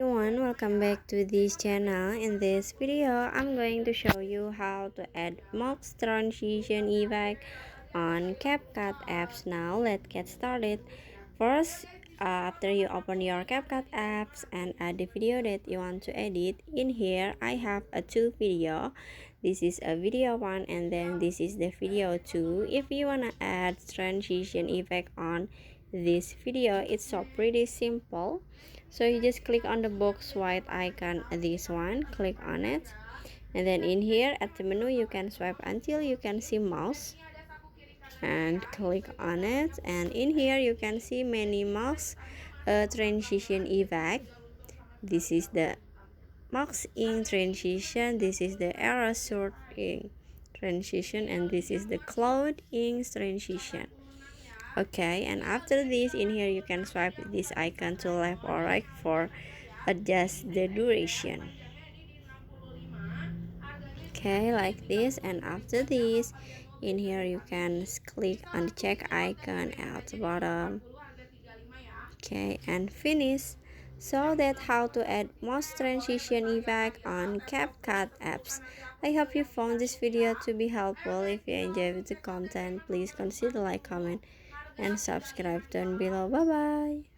Everyone, welcome back to this channel. In this video, I'm going to show you how to add Mox transition effect on CapCut apps. Now, let's get started. First, after you open your CapCut apps and add the video that you want to edit, in here I have a two video. This is a video 1 and then this is the video 2. If you wanna add transition effect on this video, it's so pretty simple. So you just click on the box white icon, this one, click on it, and then in here at the menu you can swipe until you can see mouse and click on it, and in here you can see many mouse transition effect. This is the mouse in transition, this is the erasure in transition, and this is the cloud in transition. Okay, and after this, in here you can swipe this icon to left or right for adjust the duration. Okay, like this, and after this, in here you can click on the check icon at the bottom. Okay, and finish. So that's how to add mouse transition effect on CapCut apps. I hope you found this video to be helpful. If you enjoyed the content, please consider like, comment, and subscribe down below. Bye bye.